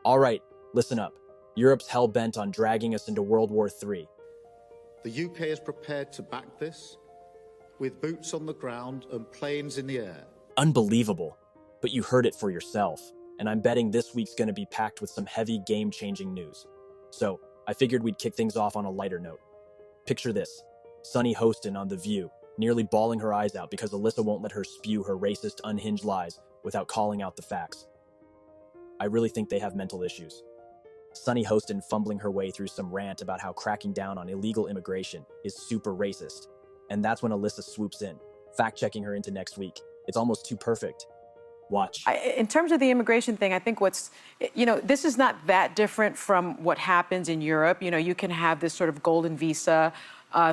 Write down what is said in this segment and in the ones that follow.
All right, listen up. Europe's hell-bent on dragging us into World War III. The UK is prepared to back this with boots on the ground and planes in the air. Unbelievable. But you heard it for yourself, and I'm betting this week's gonna be packed with some heavy game-changing news. So, I figured we'd kick things off on a lighter note. Picture this, Sunny Hostin on The View, nearly bawling her eyes out because Alyssa won't let her spew her racist, unhinged lies without calling out the facts. I really think they have mental issues. Sunny Hostin fumbling her way through some rant about how cracking down on illegal immigration is super racist. And that's when Alyssa swoops in, fact-checking her into next week. It's almost too perfect. Watch. In terms of the immigration thing, I think this is not that different from what happens in Europe. You can have this sort of golden visa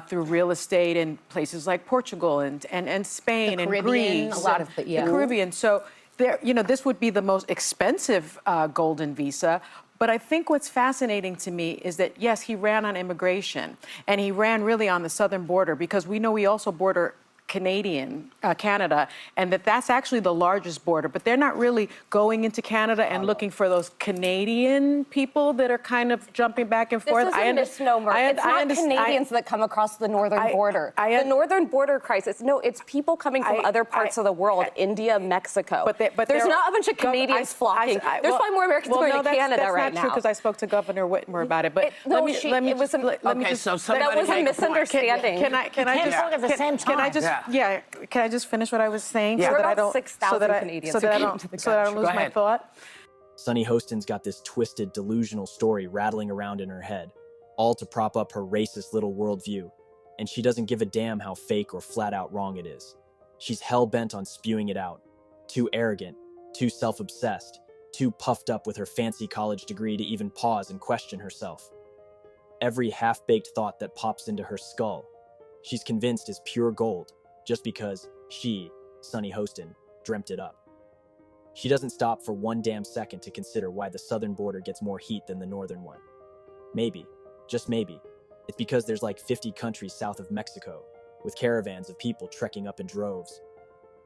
through real estate in places like Portugal and Spain and Greece. A lot of the Caribbean. So this would be the most expensive golden visa. But I think what's fascinating to me is that, yes, he ran on immigration, and he ran really on the southern border, because we know we also border Canada, and that's actually the largest border, but they're not really going into Canada and looking for those Canadian people that are kind of jumping back and forth. This is a misnomer. It's not Canadians that come across the northern border. The northern border crisis, no, it's people coming from other parts of the world, India, Mexico. But there's not a bunch of Canadians flocking. There's probably more Americans going to Canada right now. That's not true, because I spoke to Governor Whitmer about it. But that was a misunderstanding. Can I just talk at the same time? Yeah, can I just finish what I was saying? Yeah. So that I about don't 6,000 Canadians. So that I don't lose my thought. Sunny Hostin's got this twisted, delusional story rattling around in her head, all to prop up her racist little worldview, and she doesn't give a damn how fake or flat-out wrong it is. She's hell-bent on spewing it out. Too arrogant, too self-obsessed, too puffed up with her fancy college degree to even pause and question herself. Every half-baked thought that pops into her skull, she's convinced is pure gold, just because she, Sunny Hostin, dreamt it up. She doesn't stop for one damn second to consider why the southern border gets more heat than the northern one. Maybe, just maybe, it's because there's like 50 countries south of Mexico, with caravans of people trekking up in droves.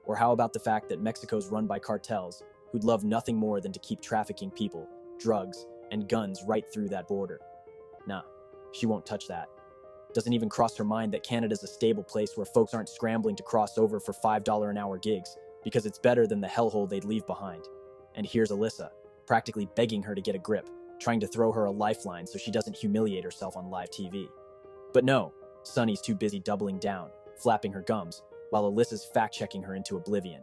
Or how about the fact that Mexico's run by cartels who'd love nothing more than to keep trafficking people, drugs, and guns right through that border? Nah, she won't touch that. Doesn't even cross her mind that Canada's a stable place where folks aren't scrambling to cross over for $5 an hour gigs because it's better than the hellhole they'd leave behind. And here's Alyssa, practically begging her to get a grip, trying to throw her a lifeline so she doesn't humiliate herself on live TV. But no, Sunny's too busy doubling down, flapping her gums, while Alyssa's fact-checking her into oblivion.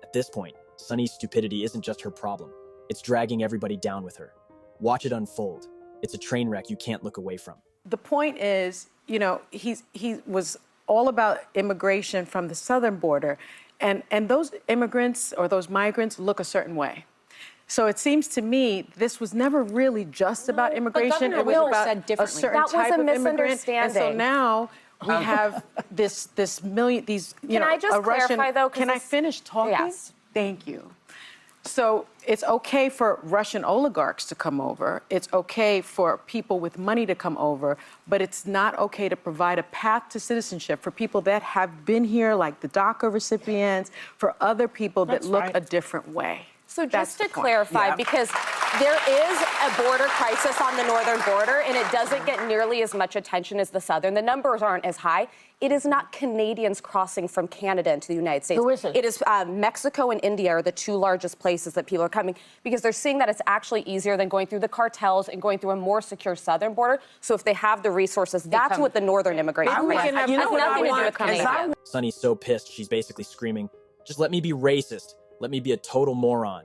At this point, Sunny's stupidity isn't just her problem. It's dragging everybody down with her. Watch it unfold. It's a train wreck you can't look away from. The point is, he was all about immigration from the southern border, and those immigrants or those migrants look a certain way. So it seems to me this was never really just about immigration. It was about a certain type of immigrant. And so now we have these Can I just clarify, though? Can I finish talking? Yes. Thank you. So it's okay for Russian oligarchs to come over. It's okay for people with money to come over, but it's not okay to provide a path to citizenship for people that have been here, like the DACA recipients, for other people that look a different way. So just to clarify, because there is a border crisis on the northern border, and it doesn't get nearly as much attention as the southern. The numbers aren't as high. It is not Canadians crossing from Canada into the United States. Who is it? It is Mexico and India are the two largest places that people are coming, because they're seeing that it's actually easier than going through the cartels and going through a more secure southern border. So if they have the resources, that's what the northern immigration has nothing to do with Canada. Sunny's so pissed, she's basically screaming, "Just let me be racist. Let me be a total moron."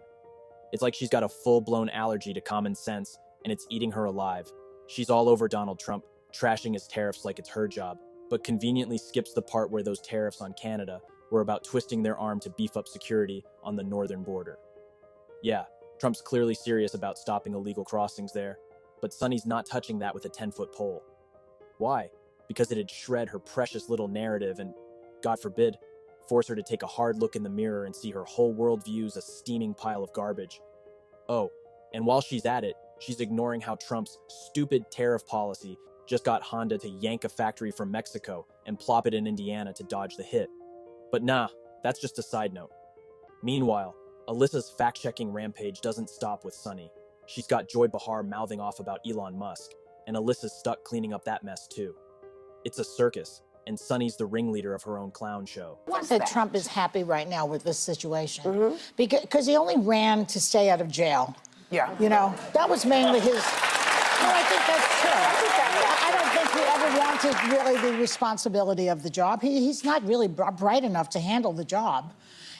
It's like she's got a full-blown allergy to common sense, and it's eating her alive. She's all over Donald Trump, trashing his tariffs like it's her job, but conveniently skips the part where those tariffs on Canada were about twisting their arm to beef up security on the northern border. Yeah, Trump's clearly serious about stopping illegal crossings there, but Sunny's not touching that with a 10-foot pole. Why? Because it'd shred her precious little narrative and, God forbid, force her to take a hard look in the mirror and see her whole worldview's a steaming pile of garbage. Oh, and while she's at it, she's ignoring how Trump's stupid tariff policy just got Honda to yank a factory from Mexico and plop it in Indiana to dodge the hit. But nah, that's just a side note. Meanwhile, Alyssa's fact-checking rampage doesn't stop with Sunny. She's got Joy Behar mouthing off about Elon Musk, and Alyssa's stuck cleaning up that mess too. It's a circus, and Sunny's the ringleader of her own clown show. That Trump is happy right now with this situation because he only ran to stay out of jail. Yeah. You know, that was mainly his. No, I think that's true. I don't think he ever wanted really the responsibility of the job. He's not really bright enough to handle the job.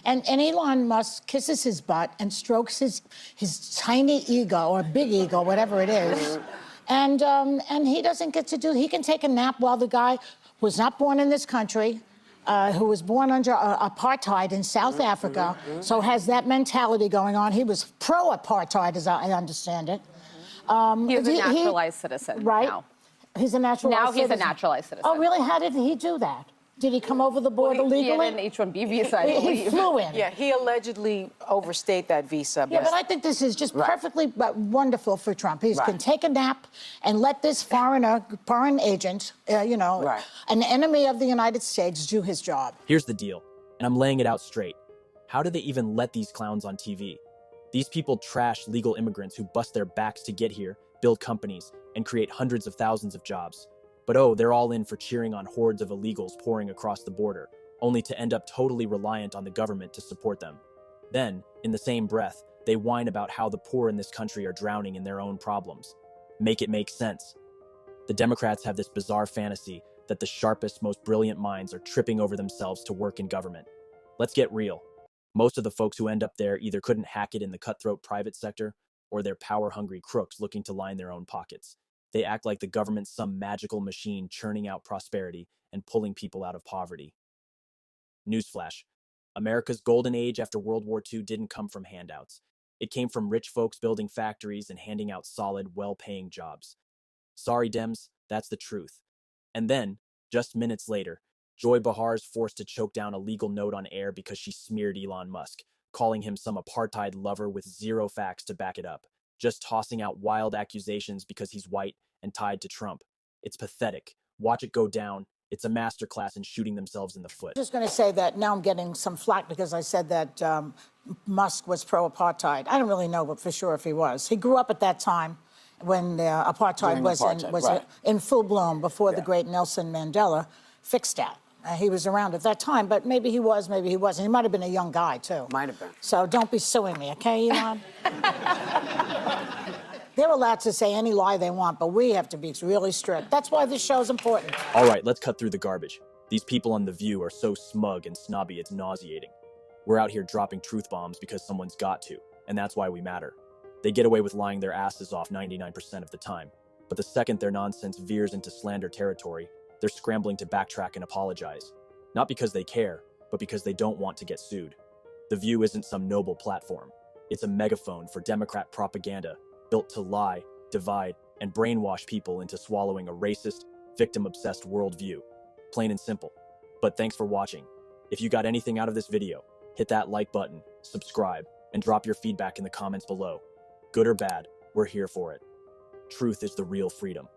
And Elon Musk kisses his butt and strokes his tiny ego or big ego, whatever it is. And he doesn't get to do, he can take a nap while the guy who was not born in this country, who was born under apartheid in South Africa, so has that mentality going on. He was pro-apartheid, as I understand it. He's a naturalized citizen right? now. He's a naturalized Now he's citizen. a naturalized citizen. Oh, really? How did he do that? Did he come over the border legally? He had an H-1B visa, I He believe. flew in. Yeah, he allegedly overstayed that visa. Yeah, but I think this is just perfectly wonderful for Trump. He can take a nap and let this foreign agent, an enemy of the United States, do his job. Here's the deal, and I'm laying it out straight. How do they even let these clowns on TV? These people trash legal immigrants who bust their backs to get here, build companies, and create hundreds of thousands of jobs. But oh, they're all in for cheering on hordes of illegals pouring across the border, only to end up totally reliant on the government to support them. Then, in the same breath, they whine about how the poor in this country are drowning in their own problems. Make it make sense. The Democrats have this bizarre fantasy that the sharpest, most brilliant minds are tripping over themselves to work in government. Let's get real. Most of the folks who end up there either couldn't hack it in the cutthroat private sector, or they're power-hungry crooks looking to line their own pockets. They act like the government's some magical machine churning out prosperity and pulling people out of poverty. Newsflash. America's golden age after World War II didn't come from handouts. It came from rich folks building factories and handing out solid, well-paying jobs. Sorry, Dems, that's the truth. And then, just minutes later, Joy Behar is forced to choke down a legal note on air because she smeared Elon Musk, calling him some apartheid lover with zero facts to back it up, just tossing out wild accusations because he's white and tied to Trump. It's pathetic. Watch it go down. It's a masterclass in shooting themselves in the foot. I'm just going to say that now I'm getting some flack because I said that Musk was pro-apartheid. I don't really know for sure if he was. He grew up at that time when apartheid was in full bloom before the great Nelson Mandela fixed that. He was around at that time, but maybe he was, maybe he wasn't. He might have been a young guy, too. Might have been. So don't be suing me, okay, Elon? They're allowed to say any lie they want, but we have to be really strict. That's why this show's important. All right, let's cut through the garbage. These people on The View are so smug and snobby it's nauseating. We're out here dropping truth bombs because someone's got to, and that's why we matter. They get away with lying their asses off 99% of the time, but the second their nonsense veers into slander territory, they're scrambling to backtrack and apologize. Not because they care, but because they don't want to get sued. The View isn't some noble platform. It's a megaphone for Democrat propaganda built to lie, divide, and brainwash people into swallowing a racist, victim-obsessed worldview. Plain and simple. But thanks for watching. If you got anything out of this video, hit that like button, subscribe, and drop your feedback in the comments below. Good or bad, we're here for it. Truth is the real freedom.